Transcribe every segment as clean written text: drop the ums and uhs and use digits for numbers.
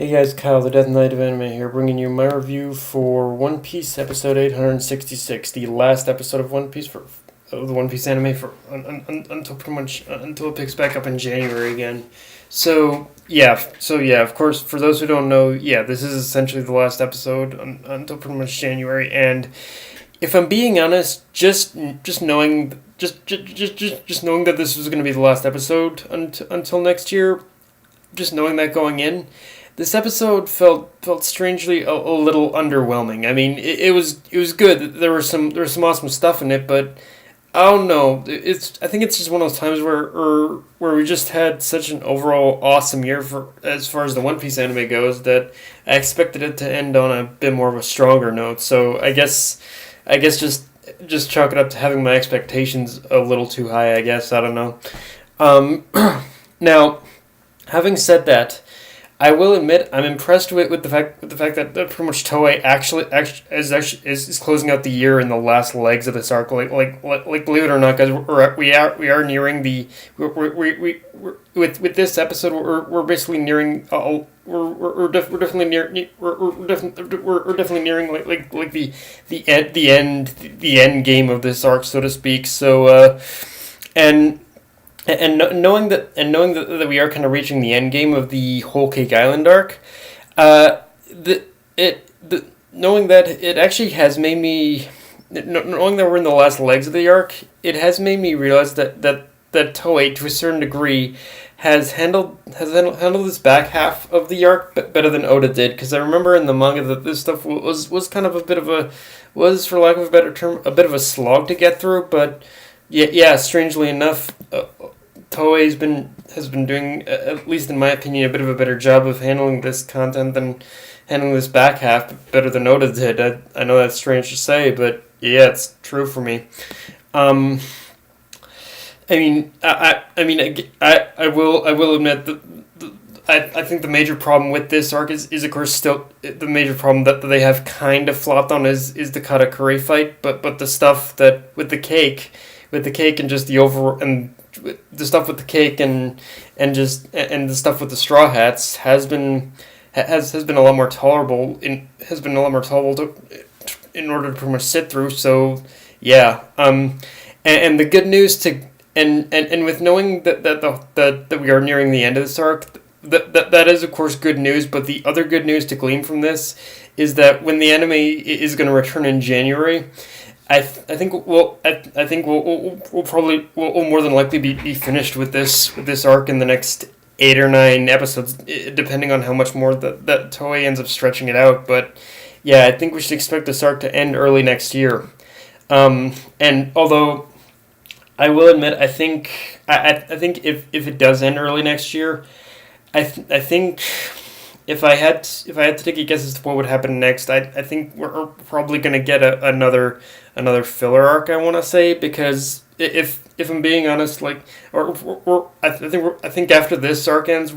Hey guys, Kyle, the Death Knight of Anime here, bringing you my review for One Piece episode 866, the last episode of One Piece of the One Piece anime until pretty much until it picks back up in January again. So yeah, of course, for those who don't know, yeah, this is essentially the last episode until pretty much January. And if I'm being honest, just knowing just knowing that this was going to be the last episode until next year, just knowing that going in. This episode felt strangely a little underwhelming. I mean, it was good. There was some awesome stuff in it, but I don't know. I think it's just one of those times where we just had such an overall awesome year for as far as the One Piece anime goes that I expected it to end on a bit more of a stronger note. So I guess just chalk it up to having my expectations a little too high. I guess I don't know. Um, now, having said that. I will admit I'm impressed with the fact that pretty much Toei actually is closing out the year in the last legs of this arc. Like believe it or not, guys, we are nearing the we're with this episode we're basically nearing we're definitely we're definitely nearing like the end game of this arc, so to speak. And knowing that we are kind of reaching the end game of the Whole Cake Island arc, the it the knowing that it actually has made me knowing that we're in the last legs of the arc, it has made me realize that Toei, to a certain degree, has handled this back half of the arc better than Oda did. Because I remember in the manga that this stuff was kind of a bit of a was, for lack of a better term, a bit of a slog to get through. But yeah, strangely enough, Toei has been doing, at least in my opinion, a bit of a better job of handling this content than handling this back half better than Oda did. I know that's strange to say, but yeah, it's true for me. Um, I mean, I will admit that. I think the major problem with this arc is of course still the major problem that they have kind of flopped on is the Katakuri fight, but the stuff that with the cake and just the over and the stuff with the cake and the stuff with the straw hats has been a lot more tolerable in order to pretty much sit through. So yeah, and the good news to and with knowing that we are nearing the end of this arc, that is of course good news. But the other good news to glean from this is that when the anime is going to return in January, I think we'll more than likely be finished with this arc in the next 8 or 9 episodes, depending on how much more that Toei ends up stretching it out. But yeah, I think we should expect this arc to end early next year. And although I will admit, I think if it does end early next year, I think if I had to take a guess as to what would happen next, I think we're probably gonna get another filler arc. I want to say, because if I'm being honest, like I think after this arc ends,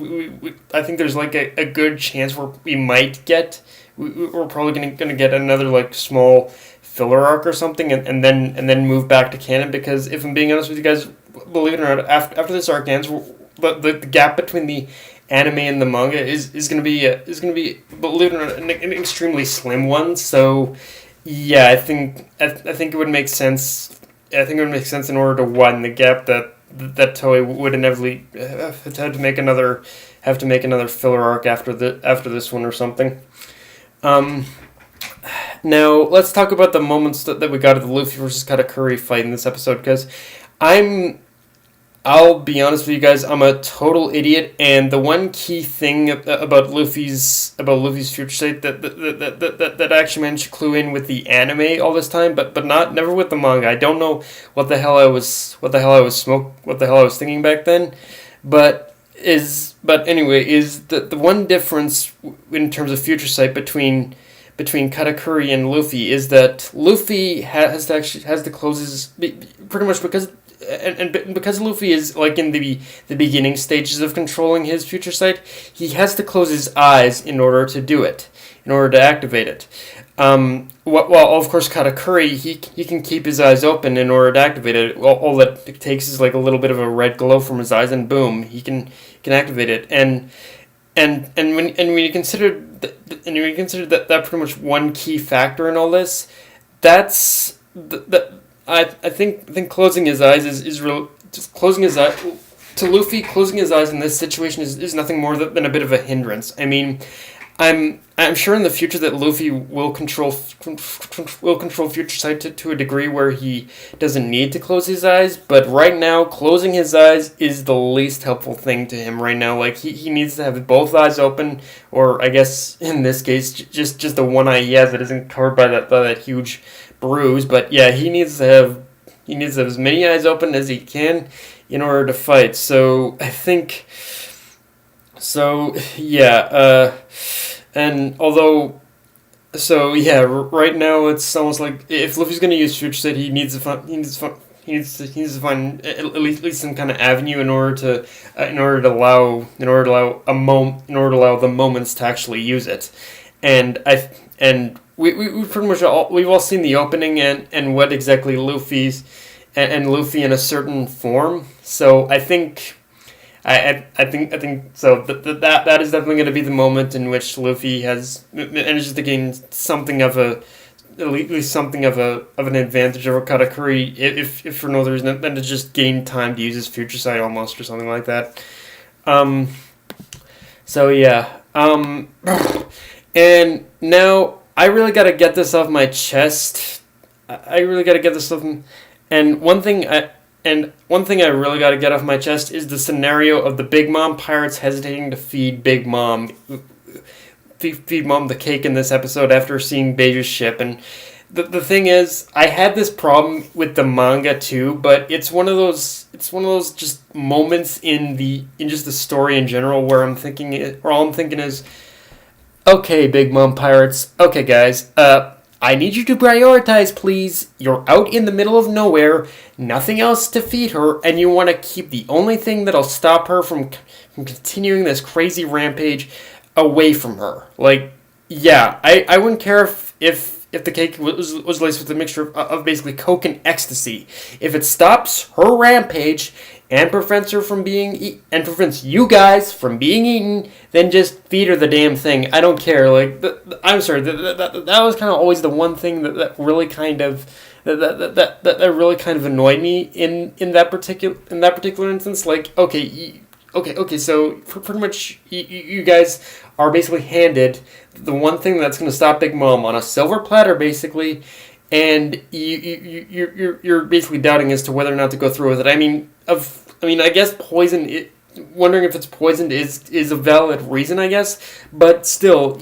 I think there's like a good chance where we might get we're probably gonna get another like small filler arc or something, and then move back to canon. Because if I'm being honest with you guys, believe it or not, after this arc ends, the gap between the anime and the manga is gonna be, believe it or not, an extremely slim one. So yeah, I think it would make sense. I think it would make sense in order to widen the gap that Toei would inevitably have to make another filler arc after this one or something. Um, Now let's talk about the moments that we got at the Luffy versus Katakuri fight in this episode, because I'm I'll be honest with you guys, I'm a total idiot, and the one key thing about Luffy's future state that I actually managed to clue in with the anime all this time, but never with the manga. I don't know what the hell I was thinking back then, but anyway, is the one difference in terms of future sight between Katakuri and Luffy is that Luffy has to close his, pretty much because Luffy is like in the beginning stages of controlling his future sight. He has to close his eyes in order to do it, in order to activate it. Well, of course, Katakuri, he can keep his eyes open in order to activate it. All that it takes is like a little bit of a red glow from his eyes, and boom, he can activate it. when you consider that pretty much one key factor in all this, that's that I think closing his eyes is real. Just closing his eye to Luffy, closing his eyes in this situation is nothing more than a bit of a hindrance. I mean, I'm sure in the future that Luffy will control Future Sight to a degree where he doesn't need to close his eyes. But right now, closing his eyes is the least helpful thing to him right now. Like he needs to have both eyes open, or I guess in this case, just the one eye he has that isn't covered by that huge bruise. But yeah, he needs to have as many eyes open as he can in order to fight. So I think. So yeah. And although, so yeah, right now it's almost like if Luffy's going to use Future State, he needs to find at least some kind of avenue in order to allow the moments to actually use it, and we pretty much we've all seen the opening and what exactly Luffy in a certain form. So I think. I think so. That is definitely going to be the moment in which Luffy manages to gain something of at least something of an advantage over Katakuri, if for no other reason than to just gain time to use his Future Sight almost or something like that. So yeah. And now I really got to get this off my chest. I really got to get this off. And one thing I really got to get off my chest is the scenario of the Big Mom pirates hesitating to feed Big Mom, feed Mom the cake in this episode after seeing Beiju's ship. And the thing is, I had this problem with the manga too, but it's one of those just moments in just the story in general where all I'm thinking is, okay, Big Mom pirates, okay guys, I need you to prioritize, please. You're out in the middle of nowhere, nothing else to feed her, and you want to keep the only thing that'll stop her from continuing this crazy rampage away from her. Like, yeah, I wouldn't care if the cake was laced with a mixture of basically coke and ecstasy. If it stops her rampage and prevents you guys from being eaten, then just feed her the damn thing. I don't care. Like, I'm sorry. That was kind of always the one thing that really kind of that really kind of annoyed me in that particular instance. Like, okay. So pretty much, you guys are basically handed the one thing that's going to stop Big Mom on a silver platter, basically, and you're basically doubting as to whether or not to go through with it. I mean, I guess poison. Wondering if it's poisoned is a valid reason, I guess, but still,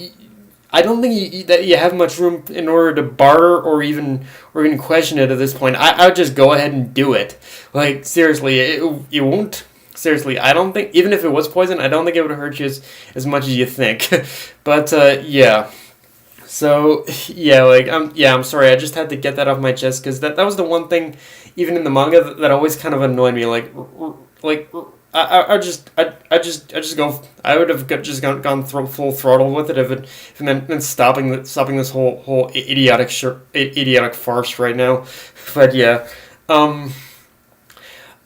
I don't think that you have much room in order to barter or even question it at this point. I would just go ahead and do it. Like, seriously, it won't. Seriously, I don't think, even if it was poison, I don't think it would hurt you as much as you think. But yeah. So yeah, I'm sorry. I just had to get that off my chest because that was the one thing, even in the manga, that always kind of annoyed me. I would have just gone full throttle with it if it meant stopping this whole idiotic farce right now. But yeah.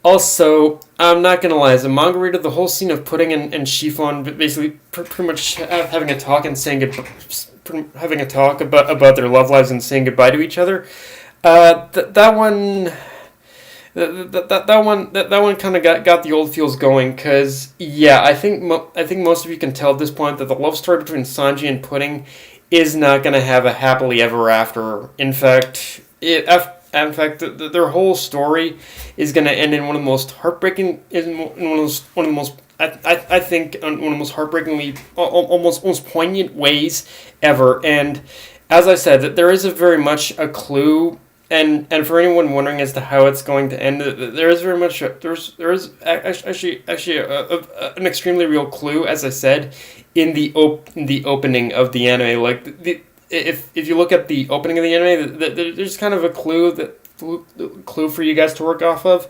Also, I'm not gonna lie, as a manga reader, the whole scene of Pudding and Chiffon basically pretty much having a talk and saying having a talk about their love lives and saying goodbye to each other. That one kind of got the old feels going, because yeah, I think most of you can tell at this point that the love story between Sanji and Pudding is not gonna have a happily ever after. In fact, their whole story is going to end in one of the most heartbreaking, I think, one of the most heartbreakingly, almost poignant ways ever. And as I said, that there is very much a clue, and for anyone wondering as to how it's going to end, there is very much there is actually an extremely real clue, as I said, in the opening of the anime. Like if you look at the opening of the anime, there's kind of a clue for you guys to work off of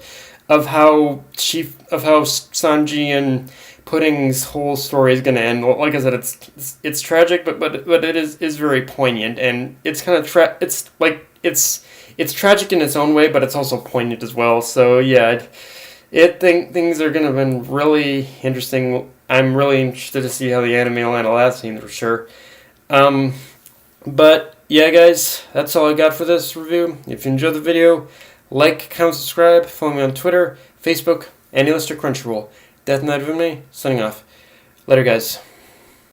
how Sanji and Pudding's whole story is going to end. Like I said, it's tragic, but it is very poignant, and it's kind of it's tragic in its own way, but it's also poignant as well. So yeah, things are going to be really interesting I'm really interested to see how the anime will handle that scene for sure. But yeah, guys, that's all I got for this review. If you enjoyed the video, like, comment, subscribe, follow me on Twitter, Facebook, and Crunchyroll. Death Knight of me, signing off. Later, guys.